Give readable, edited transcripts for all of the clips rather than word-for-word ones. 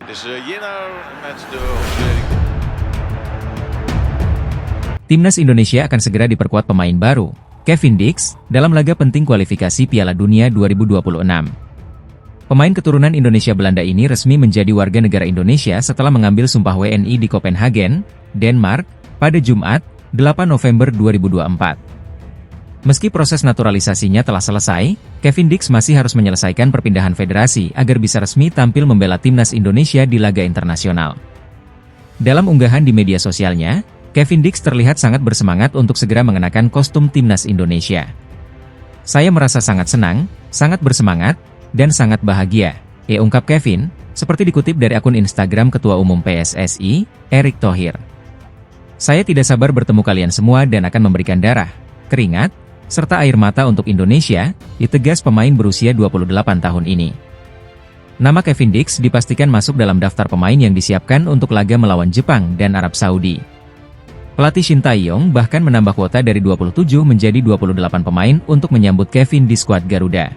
Dus Jenner met de overtreding. Timnas Indonesia akan segera diperkuat pemain baru, Kevin Dix, dalam laga penting kualifikasi Piala Dunia 2026. Pemain keturunan Indonesia Belanda ini resmi menjadi warga negara Indonesia setelah mengambil sumpah WNI di Copenhagen, Denmark, pada Jumat, 8 November 2024. Meski proses naturalisasinya telah selesai, Kevin Dix masih harus menyelesaikan perpindahan federasi agar bisa resmi tampil membela timnas Indonesia di laga internasional. Dalam unggahan di media sosialnya, Kevin Dix terlihat sangat bersemangat untuk segera mengenakan kostum timnas Indonesia. "Saya merasa sangat senang, sangat bersemangat, dan sangat bahagia," ungkap Kevin, seperti dikutip dari akun Instagram Ketua Umum PSSI, Erick Thohir. "Saya tidak sabar bertemu kalian semua dan akan memberikan darah, keringat, serta air mata untuk Indonesia," ditegas pemain berusia 28 tahun ini. Nama Kevin Dix dipastikan masuk dalam daftar pemain yang disiapkan untuk laga melawan Jepang dan Arab Saudi. Pelatih Shin Tae-yong bahkan menambah kuota dari 27 menjadi 28 pemain untuk menyambut Kevin di skuad Garuda.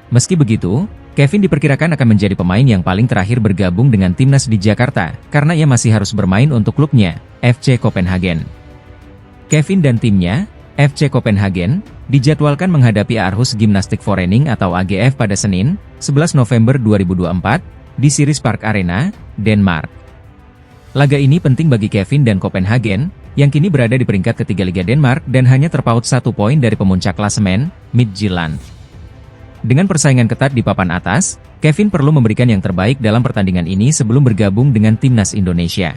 Meski begitu, Kevin diperkirakan akan menjadi pemain yang paling terakhir bergabung dengan timnas di Jakarta, karena ia masih harus bermain untuk klubnya, FC Copenhagen. Kevin dan timnya, FC Copenhagen, dijadwalkan menghadapi Aarhus Gymnastic Forening atau AGF pada Senin, 11 November 2024, di Ceres Park Arena, Denmark. Laga ini penting bagi Kevin dan Copenhagen, yang kini berada di peringkat ketiga Liga Denmark dan hanya terpaut 1 poin dari pemuncak klasemen, Midtjylland. Dengan persaingan ketat di papan atas, Kevin perlu memberikan yang terbaik dalam pertandingan ini sebelum bergabung dengan timnas Indonesia.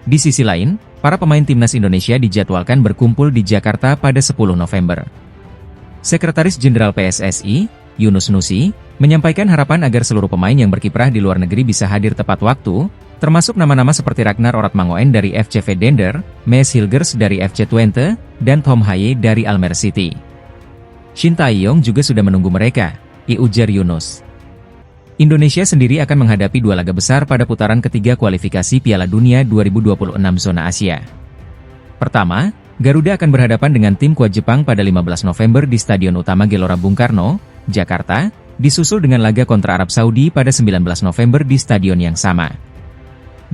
Di sisi lain, para pemain timnas Indonesia dijadwalkan berkumpul di Jakarta pada 10 November. Sekretaris Jenderal PSSI, Yunus Nusi, menyampaikan harapan agar seluruh pemain yang berkiprah di luar negeri bisa hadir tepat waktu, termasuk nama-nama seperti Ragnar Oratmangoen dari FC Vedender, Mees Hilgers dari FC Twente, dan Tom Haye dari Almere City. Shin Tae-yong juga sudah menunggu mereka, ujar Yunus. Indonesia sendiri akan menghadapi 2 laga besar pada putaran ketiga kualifikasi Piala Dunia 2026 zona Asia. Pertama, Garuda akan berhadapan dengan tim kuat Jepang pada 15 November di Stadion Utama Gelora Bung Karno, Jakarta, disusul dengan laga kontra Arab Saudi pada 19 November di stadion yang sama.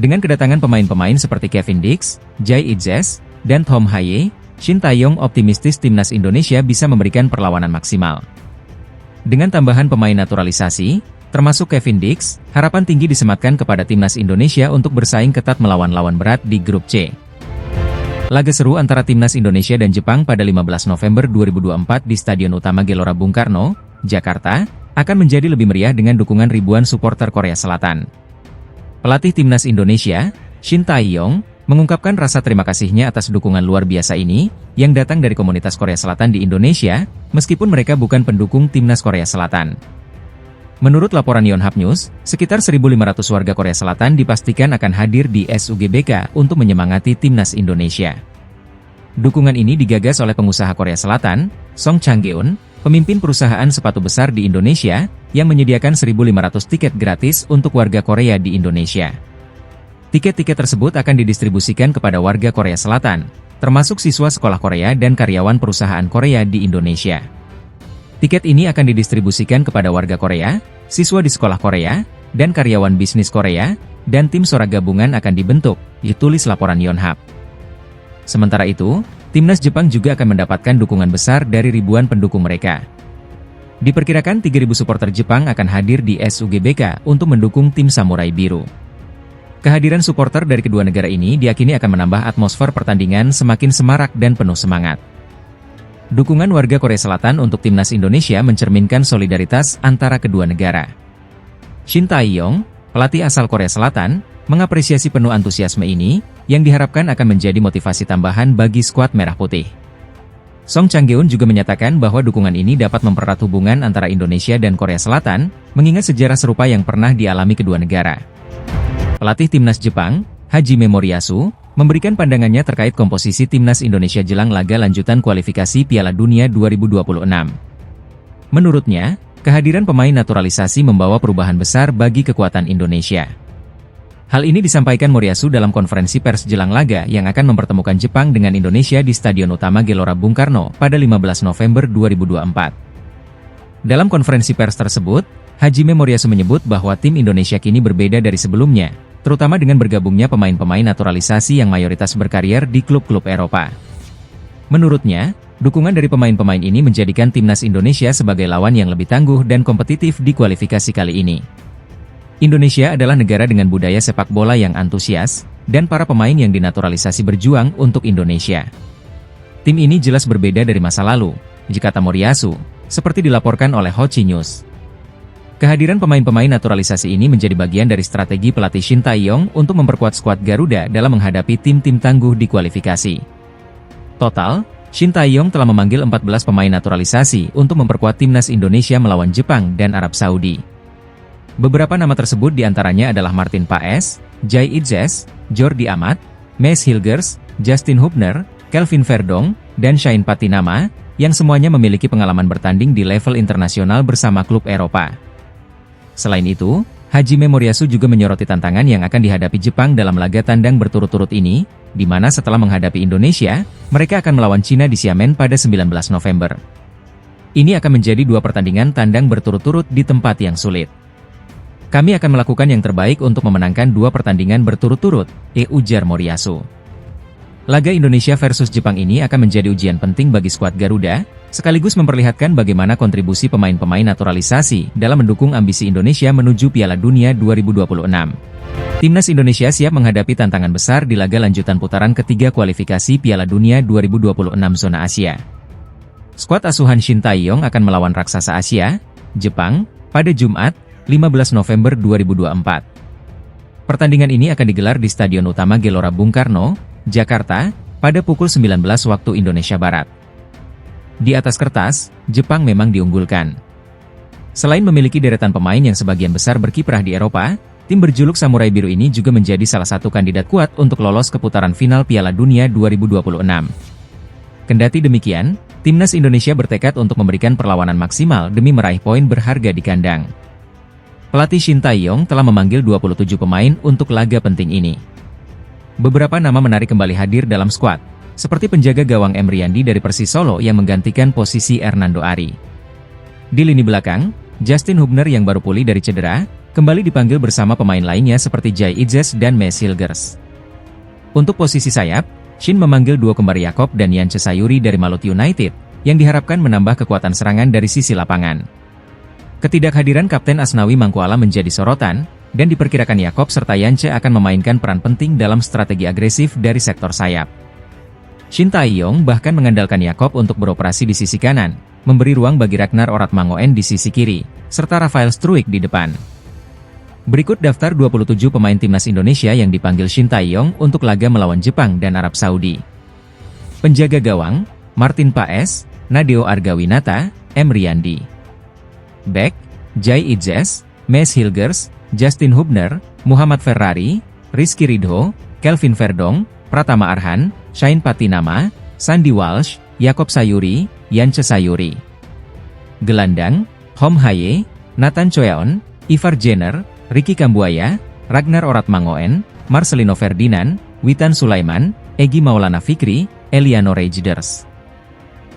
Dengan kedatangan pemain-pemain seperti Kevin Dix, Jai Itzes, dan Tom Haye, Shin Tae-yong optimistis timnas Indonesia bisa memberikan perlawanan maksimal. Dengan tambahan pemain naturalisasi, termasuk Kevin Dix, harapan tinggi disematkan kepada timnas Indonesia untuk bersaing ketat melawan lawan berat di grup C. Laga seru antara timnas Indonesia dan Jepang pada 15 November 2024 di Stadion Utama Gelora Bung Karno, Jakarta, akan menjadi lebih meriah dengan dukungan ribuan supporter Korea Selatan. Pelatih timnas Indonesia, Shin Tae-yong, mengungkapkan rasa terima kasihnya atas dukungan luar biasa ini, yang datang dari komunitas Korea Selatan di Indonesia, meskipun mereka bukan pendukung timnas Korea Selatan. Menurut laporan Yonhap News, sekitar 1.500 warga Korea Selatan dipastikan akan hadir di SUGBK untuk menyemangati timnas Indonesia. Dukungan ini digagas oleh pengusaha Korea Selatan, Song Chang-geun, pemimpin perusahaan sepatu besar di Indonesia, yang menyediakan 1.500 tiket gratis untuk warga Korea di Indonesia. Tiket-tiket tersebut akan didistribusikan kepada warga Korea Selatan, termasuk siswa sekolah Korea dan karyawan perusahaan Korea di Indonesia. Tiket ini akan didistribusikan kepada warga Korea, siswa di sekolah Korea, dan karyawan bisnis Korea, dan tim sorak gabungan akan dibentuk, ditulis laporan Yonhap. Sementara itu, timnas Jepang juga akan mendapatkan dukungan besar dari ribuan pendukung mereka. Diperkirakan 3.000 supporter Jepang akan hadir di SUGBK untuk mendukung tim Samurai Biru. Kehadiran supporter dari kedua negara ini diyakini akan menambah atmosfer pertandingan semakin semarak dan penuh semangat. Dukungan warga Korea Selatan untuk timnas Indonesia mencerminkan solidaritas antara kedua negara. Shin Tae-yong, pelatih asal Korea Selatan, mengapresiasi penuh antusiasme ini, yang diharapkan akan menjadi motivasi tambahan bagi skuad Merah Putih. Song Chang-geun juga menyatakan bahwa dukungan ini dapat mempererat hubungan antara Indonesia dan Korea Selatan, mengingat sejarah serupa yang pernah dialami kedua negara. Pelatih timnas Jepang, Hajime Moriyasu, memberikan pandangannya terkait komposisi timnas Indonesia jelang laga lanjutan kualifikasi Piala Dunia 2026. Menurutnya, kehadiran pemain naturalisasi membawa perubahan besar bagi kekuatan Indonesia. Hal ini disampaikan Moriyasu dalam konferensi pers jelang laga yang akan mempertemukan Jepang dengan Indonesia di Stadion Utama Gelora Bung Karno pada 15 November 2024. Dalam konferensi pers tersebut, Hajime Moriyasu menyebut bahwa tim Indonesia kini berbeda dari sebelumnya, terutama dengan bergabungnya pemain-pemain naturalisasi yang mayoritas berkarier di klub-klub Eropa. Menurutnya, dukungan dari pemain-pemain ini menjadikan timnas Indonesia sebagai lawan yang lebih tangguh dan kompetitif di kualifikasi kali ini. Indonesia adalah negara dengan budaya sepak bola yang antusias, dan para pemain yang dinaturalisasi berjuang untuk Indonesia. Tim ini jelas berbeda dari masa lalu, kata Moriyasu, seperti dilaporkan oleh Hochi News. Kehadiran pemain-pemain naturalisasi ini menjadi bagian dari strategi pelatih Shin Tae-yong untuk memperkuat skuad Garuda dalam menghadapi tim-tim tangguh di kualifikasi. Total, Shin Tae-yong telah memanggil 14 pemain naturalisasi untuk memperkuat timnas Indonesia melawan Jepang dan Arab Saudi. Beberapa nama tersebut diantaranya adalah Martin Paes, Jai Idzes, Jordi Amat, Maes Hilgers, Justin Hubner, Kelvin Verdong, dan Shane Patinama, yang semuanya memiliki pengalaman bertanding di level internasional bersama klub Eropa. Selain itu, Hajime Moriyasu juga menyoroti tantangan yang akan dihadapi Jepang dalam laga tandang berturut-turut ini, di mana setelah menghadapi Indonesia, mereka akan melawan Cina di Xiamen pada 19 November. Ini akan menjadi dua pertandingan tandang berturut-turut di tempat yang sulit. Kami akan melakukan yang terbaik untuk memenangkan dua pertandingan berturut-turut, ujar Moriyasu. Laga Indonesia versus Jepang ini akan menjadi ujian penting bagi skuad Garuda, sekaligus memperlihatkan bagaimana kontribusi pemain-pemain naturalisasi dalam mendukung ambisi Indonesia menuju Piala Dunia 2026. Timnas Indonesia siap menghadapi tantangan besar di laga lanjutan putaran ketiga kualifikasi Piala Dunia 2026 zona Asia. Skuad asuhan Shin Tae-yong akan melawan raksasa Asia, Jepang, pada Jumat, 15 November 2024. Pertandingan ini akan digelar di Stadion Utama Gelora Bung Karno, Jakarta, pada pukul 19 waktu Indonesia Barat. Di atas kertas, Jepang memang diunggulkan. Selain memiliki deretan pemain yang sebagian besar berkiprah di Eropa, tim berjuluk Samurai Biru ini juga menjadi salah satu kandidat kuat untuk lolos ke putaran final Piala Dunia 2026. Kendati demikian, timnas Indonesia bertekad untuk memberikan perlawanan maksimal demi meraih poin berharga di kandang. Pelatih Shin Tae-yong telah memanggil 27 pemain untuk laga penting ini. Beberapa nama menarik kembali hadir dalam skuad, seperti penjaga gawang Emriandi dari Persis Solo yang menggantikan posisi Hernando Ari. Di lini belakang, Justin Hubner yang baru pulih dari cedera, kembali dipanggil bersama pemain lainnya seperti Jai Idzes dan Maes Hilgers. Untuk posisi sayap, Shin memanggil duo kembar Yakob dan Yance Sayuri dari Maluku United, yang diharapkan menambah kekuatan serangan dari sisi lapangan. Ketidakhadiran Kapten Asnawi Mangkualam menjadi sorotan, dan diperkirakan Yakob serta Yance akan memainkan peran penting dalam strategi agresif dari sektor sayap. Shin Tae-yong bahkan mengandalkan Yakob untuk beroperasi di sisi kanan, memberi ruang bagi Ragnar Oratmangoen di sisi kiri, serta Rafael Struijk di depan. Berikut daftar 27 pemain timnas Indonesia yang dipanggil Shin Tae-yong untuk laga melawan Jepang dan Arab Saudi. Penjaga gawang, Martin Paes, Nadeo Argawinata, Emriandi. Back, Jai Idzes, Maes Hilgers, Justin Hubner, Muhammad Ferrari, Rizky Ridho, Kelvin Verdong, Pratama Arhan, Shane Patinama, Sandy Walsh, Yakob Sayuri, Yance Sayuri. Gelandang, Hom Haye, Nathan Choeon, Ivar Jenner, Ricky Kambuaya, Ragnar Oratmangoen, Marcelino Ferdinand, Witan Sulaiman, Egy Maulana Fikri, Eliano Rejders.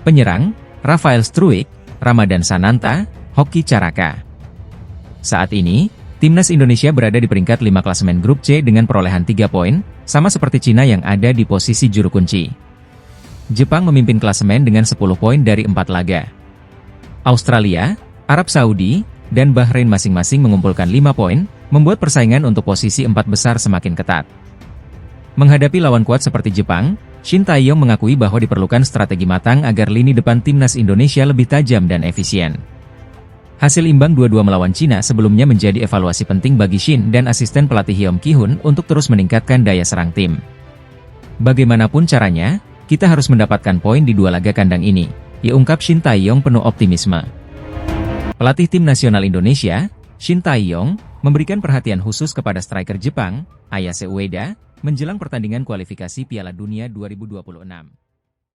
Penyerang, Rafael Struijk, Ramadan Sananta, Hoki Caraka. Saat ini, timnas Indonesia berada di peringkat 5 klasemen grup C dengan perolehan 3 poin, sama seperti Cina yang ada di posisi juru kunci. Jepang memimpin klasemen dengan 10 poin dari 4 laga. Australia, Arab Saudi, dan Bahrain masing-masing mengumpulkan 5 poin, membuat persaingan untuk posisi 4 besar semakin ketat. Menghadapi lawan kuat seperti Jepang, Shin Tae-yong mengakui bahwa diperlukan strategi matang agar lini depan timnas Indonesia lebih tajam dan efisien. Hasil imbang 2-2 melawan Cina sebelumnya menjadi evaluasi penting bagi Shin dan asisten pelatih Hyom Ki-hun untuk terus meningkatkan daya serang tim. Bagaimanapun caranya, kita harus mendapatkan poin di dua laga kandang ini, ungkap Shin Tae-yong penuh optimisme. Pelatih tim nasional Indonesia, Shin Tae-yong, memberikan perhatian khusus kepada striker Jepang, Ayase Ueda, menjelang pertandingan kualifikasi Piala Dunia 2026.